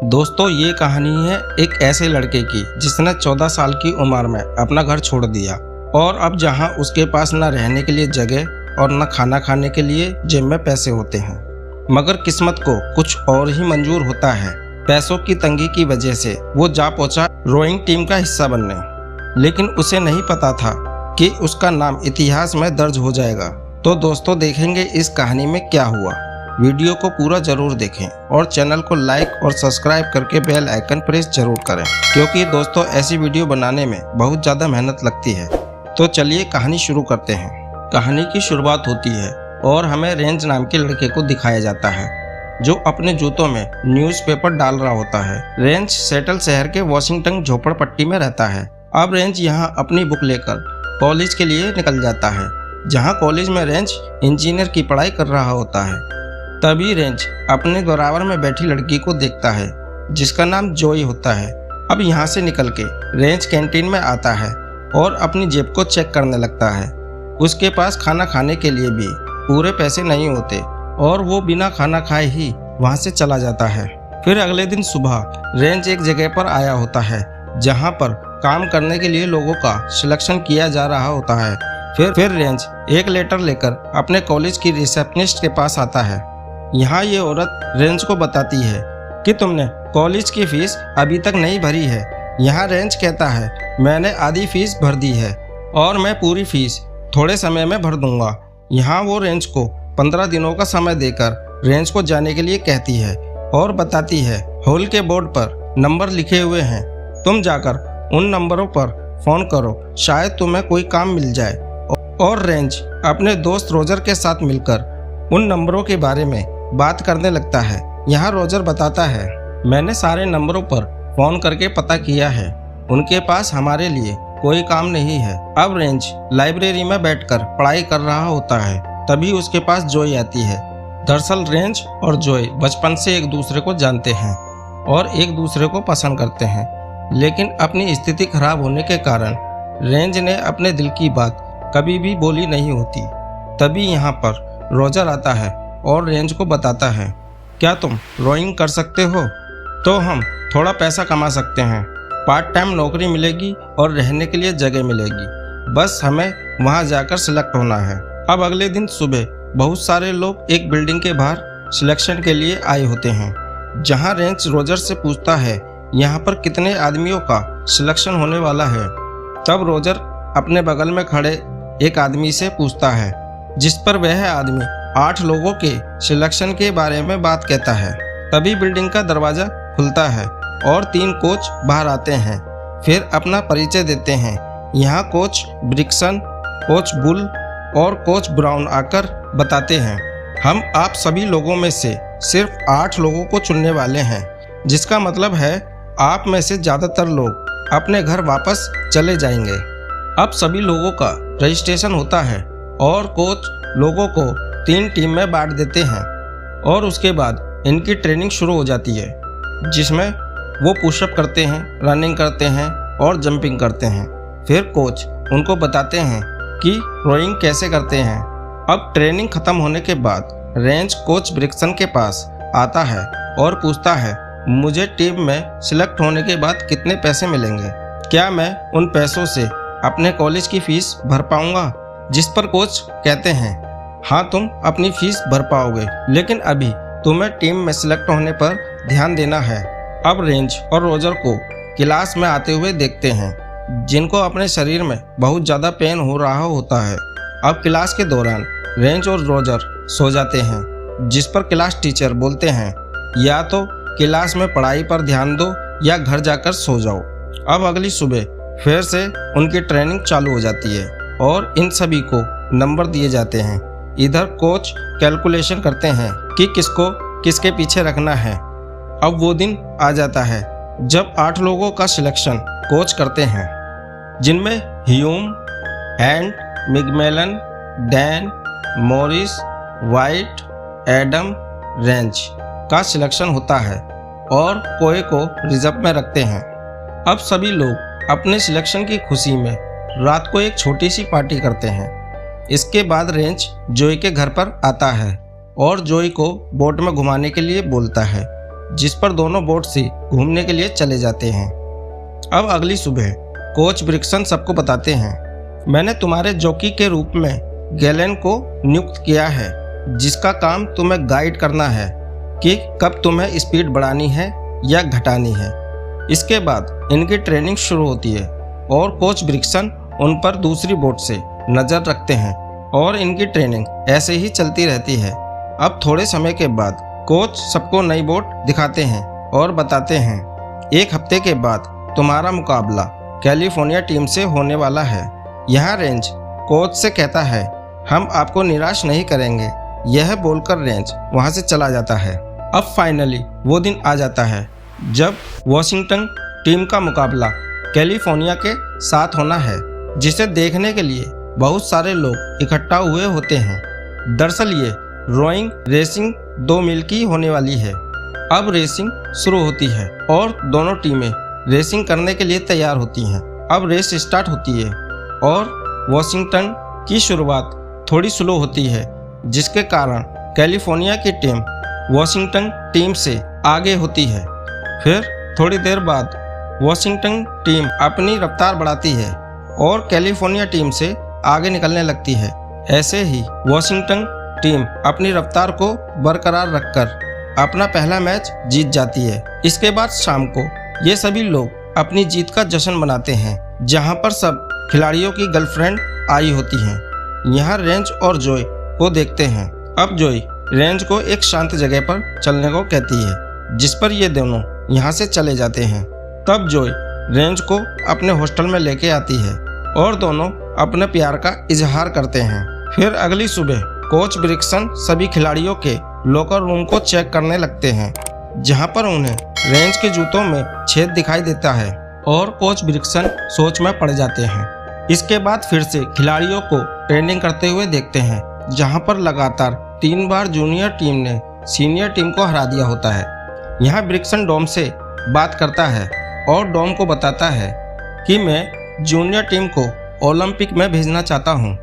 दोस्तों ये कहानी है एक ऐसे लड़के की जिसने 14 साल की उम्र में अपना घर छोड़ दिया और अब जहां उसके पास न रहने के लिए जगह और न खाना खाने के लिए जेब में पैसे होते हैं, मगर किस्मत को कुछ और ही मंजूर होता है। पैसों की तंगी की वजह से वो जा पहुंचा रोइंग टीम का हिस्सा बनने, लेकिन उसे नहीं पता था कि उसका नाम इतिहास में दर्ज हो जाएगा। तो दोस्तों देखेंगे इस कहानी में क्या हुआ। वीडियो को पूरा जरूर देखें और चैनल को लाइक और सब्सक्राइब करके बेल आइकन प्रेस जरूर करें, क्योंकि दोस्तों ऐसी वीडियो बनाने में बहुत ज़्यादा मेहनत लगती है। तो चलिए कहानी शुरू करते हैं। कहानी की शुरुआत होती है और हमें रेंज नाम के लड़के को दिखाया जाता है जो अपने जूतों में न्यूज़पेपर डाल रहा होता है। रेंज सेटल शहर के वॉशिंगटन झोपड़पट्टी में रहता है। अब रेंज यहाँ अपनी बुक लेकर कॉलेज के लिए निकल जाता है, जहाँ कॉलेज में रेंज इंजीनियर की पढ़ाई कर रहा होता है। तभी रेंज अपने बराबर में बैठी लड़की को देखता है जिसका नाम जोई होता है। अब यहाँ से निकल के रेंज कैंटीन में आता है और अपनी जेब को चेक करने लगता है। उसके पास खाना खाने के लिए भी पूरे पैसे नहीं होते और वो बिना खाना खाए ही वहाँ से चला जाता है। फिर अगले दिन सुबह रेंज एक जगह पर आया होता है जहाँ पर काम करने के लिए लोगों का सिलेक्शन किया जा रहा होता है। फिर रेंज एक लेटर लेकर अपने कॉलेज की रिसेप्शनिस्ट के पास आता है। यहाँ ये औरत रेंज को बताती है कि तुमने कॉलेज की फीस अभी तक नहीं भरी है। यहाँ रेंज कहता है मैंने आधी फीस भर दी है और मैं पूरी फीस थोड़े समय में भर दूंगा। यहाँ वो रेंज को 15 दिनों का समय देकर रेंज को जाने के लिए कहती है और बताती है हॉल के बोर्ड पर नंबर लिखे हुए हैं, तुम जाकर उन नंबरों पर फ़ोन करो, शायद तुम्हें कोई काम मिल जाए। और रेंज अपने दोस्त रोजर के साथ मिलकर उन नंबरों के बारे में बात करने लगता है। यहाँ रोजर बताता है मैंने सारे नंबरों पर फ़ोन करके पता किया है, उनके पास हमारे लिए कोई काम नहीं है। अब रेंज लाइब्रेरी में बैठकर पढ़ाई कर रहा होता है, तभी उसके पास जोई आती है। दरअसल रेंज और जोई बचपन से एक दूसरे को जानते हैं और एक दूसरे को पसंद करते हैं, लेकिन अपनी स्थिति खराब होने के कारण रेंज ने अपने दिल की बात कभी भी बोली नहीं होती। तभी यहाँ पर रोजर आता है और रेंज को बताता है क्या तुम रोइंग कर सकते हो तो हम थोड़ा पैसा कमा सकते हैं, पार्ट टाइम नौकरी मिलेगी और रहने के लिए जगह मिलेगी, बस हमें वहां जाकर सिलेक्ट होना है। अब अगले दिन सुबह बहुत सारे लोग एक बिल्डिंग के बाहर सिलेक्शन के लिए आए होते हैं, जहां रेंज रोजर से पूछता है यहाँ पर कितने आदमियों का सिलेक्शन होने वाला है। तब रोजर अपने बगल में खड़े एक आदमी से पूछता है, जिस पर वह आदमी 8 लोगों के सिलेक्शन के बारे में बात कहता है। तभी बिल्डिंग का दरवाज़ा खुलता है और 3 कोच बाहर आते हैं, फिर अपना परिचय देते हैं। यहाँ कोच ब्रिक्सन, कोच बुल और कोच ब्राउन आकर बताते हैं हम आप सभी लोगों में से सिर्फ 8 लोगों को चुनने वाले हैं, जिसका मतलब है आप में से ज़्यादातर लोग अपने घर वापस चले जाएंगे। अब सभी लोगों का रजिस्ट्रेशन होता है और कोच लोगों को 3 टीम में बांट देते हैं और उसके बाद इनकी ट्रेनिंग शुरू हो जाती है, जिसमें वो पुशअप करते हैं, रनिंग करते हैं और जंपिंग करते हैं। फिर कोच उनको बताते हैं कि रोइंग कैसे करते हैं। अब ट्रेनिंग ख़त्म होने के बाद रेंज कोच ब्रिक्सन के पास आता है और पूछता है मुझे टीम में सिलेक्ट होने के बाद कितने पैसे मिलेंगे, क्या मैं उन पैसों से अपने कॉलेज की फ़ीस भर पाऊँगा। जिस पर कोच कहते हैं हाँ तुम अपनी फीस भर पाओगे, लेकिन अभी तुम्हें टीम में सिलेक्ट होने पर ध्यान देना है। अब रेंज और रोजर को क्लास में आते हुए देखते हैं, जिनको अपने शरीर में बहुत ज़्यादा पेन हो रहा होता है। अब क्लास के दौरान रेंज और रोजर सो जाते हैं, जिस पर क्लास टीचर बोलते हैं या तो क्लास में पढ़ाई पर ध्यान दो या घर जाकर सो जाओ। अब अगली सुबह फिर से उनकी ट्रेनिंग चालू हो जाती है और इन सभी को नंबर दिए जाते हैं। इधर कोच कैलकुलेशन करते हैं कि किसको किसके पीछे रखना है। अब वो दिन आ जाता है जब 8 लोगों का सिलेक्शन कोच करते हैं, जिनमें Hume, Hand, McMillan, Dan, Morris, White, Adam, रेंज का सिलेक्शन होता है और कोई को रिजर्व में रखते हैं। अब सभी लोग अपने सिलेक्शन की खुशी में रात को एक छोटी सी पार्टी करते हैं। इसके बाद रेंज जोई के घर पर आता है और जोई को बोट में घुमाने के लिए बोलता है, जिस पर दोनों बोट से घूमने के लिए चले जाते हैं। अब अगली सुबह कोच ब्रिक्सन सबको बताते हैं, मैंने तुम्हारे जॉकी के रूप में गैलेन को नियुक्त किया है, जिसका काम तुम्हें गाइड करना है कि कब तुम्हें स्पीड बढ़ानी है या घटानी है। इसके बाद इनकी ट्रेनिंग शुरू होती है और कोच ब्रिक्सन उन पर दूसरी बोट से नज़र रखते हैं और इनकी ट्रेनिंग ऐसे ही चलती रहती है। अब थोड़े समय के बाद कोच सबको नई बोट दिखाते हैं और बताते हैं, एक हफ्ते के बाद तुम्हारा मुकाबला कैलिफोर्निया टीम से होने वाला है। यहाँ रेंज कोच से कहता है, हम आपको निराश नहीं करेंगे। यह बोलकर रेंज वहाँ से चला जाता है। अब फाइनली वो दिन आ जाता है जब वॉशिंगटन टीम का मुकाबला कैलिफोर्निया के साथ होना है, जिसे देखने के लिए बहुत सारे लोग इकट्ठा हुए होते हैं। दरअसल ये रोइंग रेसिंग 2 मील की होने वाली है। अब रेसिंग शुरू होती है और दोनों टीमें रेसिंग करने के लिए तैयार होती हैं। अब रेस स्टार्ट होती है और वॉशिंगटन की शुरुआत थोड़ी स्लो होती है, जिसके कारण कैलिफोर्निया की टीम वॉशिंगटन टीम से आगे होती है। फिर थोड़ी देर बाद वॉशिंगटन टीम अपनी रफ्तार बढ़ाती है और कैलिफोर्निया टीम से आगे निकलने लगती है। ऐसे ही वॉशिंगटन टीम अपनी रफ्तार को बरकरार रखकर अपना पहला मैच जीत जाती है। इसके बाद शाम को ये सभी लोग अपनी जीत का जश्न मनाते हैं, जहां पर सब खिलाड़ियों की गर्लफ्रेंड आई होती हैं। यहाँ रेंज और जॉय को देखते हैं। अब जॉय रेंज को एक शांत जगह पर चलने को कहती है, जिस पर ये दोनों यहाँ से चले जाते हैं। तब जॉय रेंज को अपने हॉस्टल में लेके आती है और दोनों अपने प्यार का इजहार करते हैं। फिर अगली सुबह कोच ब्रिक्सन सभी खिलाड़ियों के लॉकर रूम को चेक करने लगते हैं, जहां पर उन्हें रेंज के जूतों में छेद दिखाई देता है और कोच ब्रिक्सन सोच में पड़ जाते हैं। इसके बाद फिर से खिलाड़ियों को ट्रेनिंग करते हुए देखते हैं, जहां पर लगातार 3 बार जूनियर टीम ने सीनियर टीम को हरा दिया होता है। यहाँ ब्रिक्सन डॉम से बात करता है और डॉम को बताता है कि मैं जूनियर टीम को ओलंपिक में भेजना चाहता हूँ,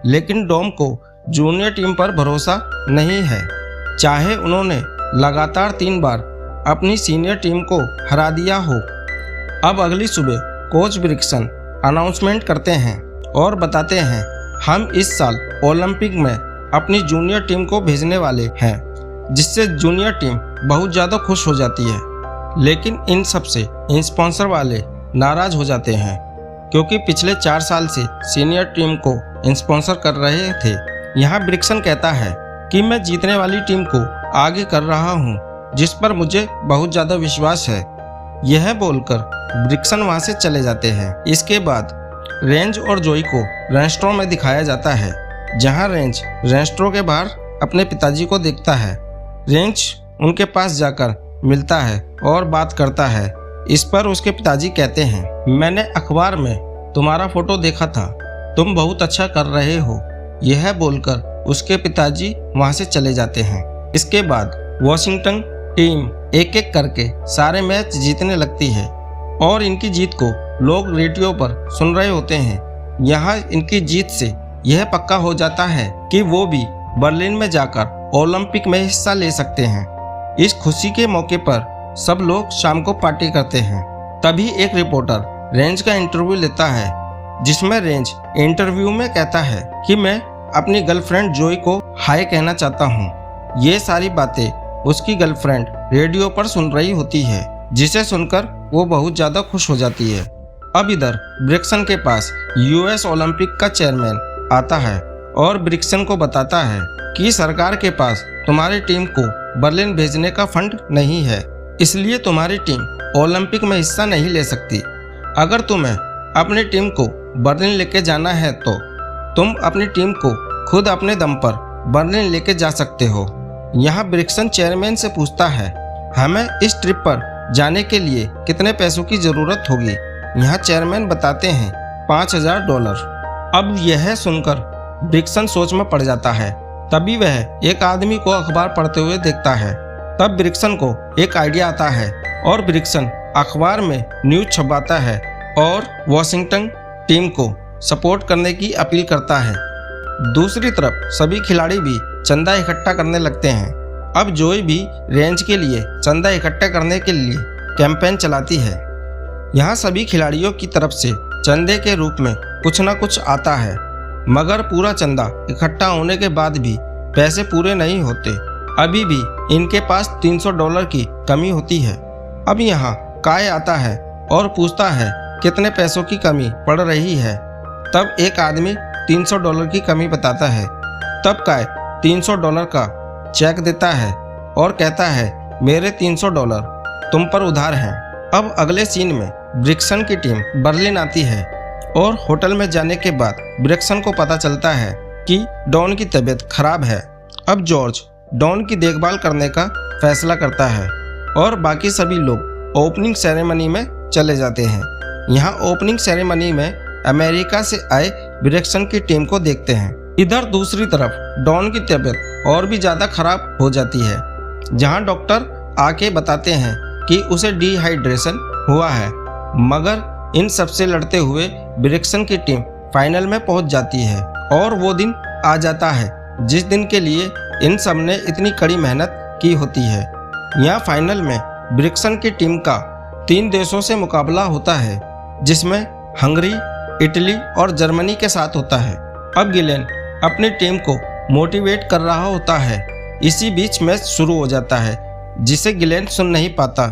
लेकिन डॉम को जूनियर टीम पर भरोसा नहीं है, चाहे उन्होंने लगातार 3 बार अपनी सीनियर टीम को हरा दिया हो। अब अगली सुबह कोच ब्रिक्सन अनाउंसमेंट करते हैं और बताते हैं, हम इस साल ओलंपिक में अपनी जूनियर टीम को भेजने वाले हैं, जिससे जूनियर टीम बहुत ज़्यादा खुश हो जाती है। लेकिन इन सब से स्पॉन्सर वाले नाराज हो जाते हैं, क्योंकि पिछले 4 साल से सीनियर टीम को स्पॉन्सर कर रहे थे। यहाँ ब्रिक्सन कहता है कि मैं जीतने वाली टीम को आगे कर रहा हूँ, जिस पर मुझे बहुत ज़्यादा विश्वास है। यह बोलकर ब्रिक्सन वहाँ से चले जाते हैं। इसके बाद रेंज और जॉय को रेस्टोरेंट में दिखाया जाता है, जहाँ रेंज रेस्टोरेंट के बाहर अपने पिताजी को देखता है। रेंज उनके पास जाकर मिलता है और बात करता है। इस पर उसके पिताजी कहते हैं, मैंने अखबार में तुम्हारा फोटो देखा था, तुम बहुत अच्छा कर रहे हो। यह बोलकर उसके पिताजी वहां से चले जाते हैं। इसके बाद वॉशिंगटन टीम एक एक करके सारे मैच जीतने लगती है और इनकी जीत को लोग रेडियो पर सुन रहे होते हैं। यहाँ इनकी जीत से यह पक्का हो जाता है कि वो भी बर्लिन में जाकर ओलंपिक में हिस्सा ले सकते हैं। इस खुशी के मौके पर सब लोग शाम को पार्टी करते हैं। तभी एक रिपोर्टर रेंज का इंटरव्यू लेता है, जिसमें रेंज इंटरव्यू में कहता है कि मैं अपनी गर्लफ्रेंड जॉय को हाय कहना चाहता हूँ। ये सारी बातें उसकी गर्लफ्रेंड रेडियो पर सुन रही होती है, जिसे सुनकर वो बहुत ज़्यादा खुश हो जाती है। अब इधर ब्रिक्सन के पास यूएस ओलंपिक का चेयरमैन आता है और ब्रिक्सन को बताता है कि सरकार के पास तुम्हारी टीम को बर्लिन भेजने का फंड नहीं है, इसलिए तुम्हारी टीम ओलंपिक में हिस्सा नहीं ले सकती। अगर तुम्हें अपनी टीम को बर्लिन लेके जाना है तो तुम अपनी टीम को खुद अपने दम पर बर्लिन लेके जा सकते हो। यहाँ ब्रिक्सन चेयरमैन से पूछता है, हमें इस ट्रिप पर जाने के लिए कितने पैसों की ज़रूरत होगी। यहाँ चेयरमैन बताते हैं $5000। अब यह सुनकर ब्रिक्सन सोच में पड़ जाता है। तभी वह एक आदमी को अखबार पढ़ते हुए देखता है। तब ब्रिक्सन को एक आइडिया आता है और ब्रिक्सन अखबार में न्यूज़ छपवाता है और वॉशिंगटन टीम को सपोर्ट करने की अपील करता है। दूसरी तरफ सभी खिलाड़ी भी चंदा इकट्ठा करने लगते हैं। अब जोई भी रेंज के लिए चंदा इकट्ठा करने के लिए कैंपेन चलाती है। यहाँ सभी खिलाड़ियों की तरफ से चंदे के रूप में कुछ न कुछ आता है, मगर पूरा चंदा इकट्ठा होने के बाद भी पैसे पूरे नहीं होते। अभी भी इनके पास $300 की कमी होती है। अब यहाँ काय आता है और पूछता है कितने पैसों की कमी पड़ रही है। तब एक आदमी $300 की कमी बताता है। तब काय $300 का चेक देता है और कहता है मेरे $300 तुम पर उधार हैं। अब अगले सीन में ब्रिक्सन की टीम बर्लिन आती है और होटल में जाने के बाद ब्रिक्सन को पता चलता है कि डॉन की तबीयत खराब है। अब जॉर्ज डॉन की देखभाल करने का फैसला करता है और बाकी सभी लोग ओपनिंग सेरेमनी में चले जाते हैं। यहाँ ओपनिंग सेरेमनी में अमेरिका से आए ब्रिक्सन की टीम को देखते हैं। इधर दूसरी तरफ डॉन की तबीयत और भी ज़्यादा खराब हो जाती है, जहाँ डॉक्टर आके बताते हैं कि उसे डिहाइड्रेशन हुआ है। मगर इन सबसे लड़ते हुए ब्रिक्सन की टीम फाइनल में पहुंच जाती है और वो दिन आ जाता है जिस दिन के लिए इन सब ने इतनी कड़ी मेहनत की होती है। यहाँ फाइनल में ब्रिक्सन की टीम का 3 देशों से मुकाबला होता है, जिसमें हंगरी, इटली और जर्मनी के साथ होता है। अब गिलेन अपनी टीम को मोटिवेट कर रहा होता है। इसी बीच मैच शुरू हो जाता है, जिसे गिलेन सुन नहीं पाता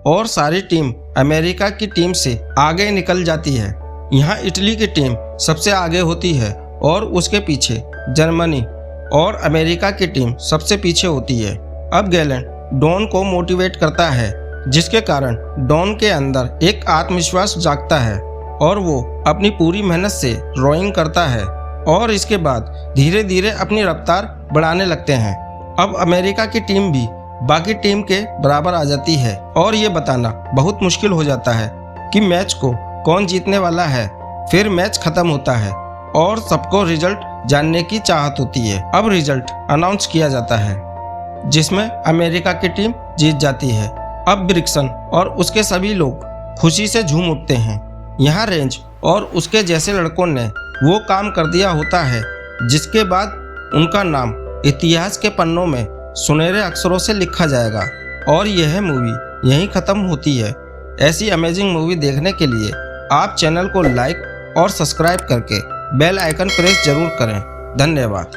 और सारी टीम अमेरिका की टीम से आगे निकल जाती है। यहाँ इटली की टीम सबसे आगे होती है और उसके पीछे जर्मनी और अमेरिका की टीम सबसे पीछे होती है। अब गिलेन डॉन को मोटिवेट करता है, जिसके कारण डॉन के अंदर एक आत्मविश्वास जागता है और वो अपनी पूरी मेहनत से रोइंग करता है और इसके बाद धीरे धीरे अपनी रफ्तार बढ़ाने लगते हैं। अब अमेरिका की टीम भी बाकी टीम के बराबर आ जाती है और ये बताना बहुत मुश्किल हो जाता है कि मैच को कौन जीतने वाला है। फिर मैच खत्म होता है और सबको रिजल्ट जानने की चाहत होती है। अब रिजल्ट अनाउंस किया जाता है, जिसमें अमेरिका की टीम जीत जाती है। अब ब्रिक्सन और उसके सभी लोग खुशी से झूम उठते हैं। यहाँ रेंज और उसके जैसे लड़कों ने वो काम कर दिया होता है जिसके बाद उनका नाम इतिहास के पन्नों में सुनहरे अक्षरों से लिखा जाएगा। और यह मूवी यहीं ख़त्म होती है। ऐसी अमेजिंग मूवी देखने के लिए आप चैनल को लाइक और सब्सक्राइब करके बेल आइकन प्रेस जरूर करें। धन्यवाद।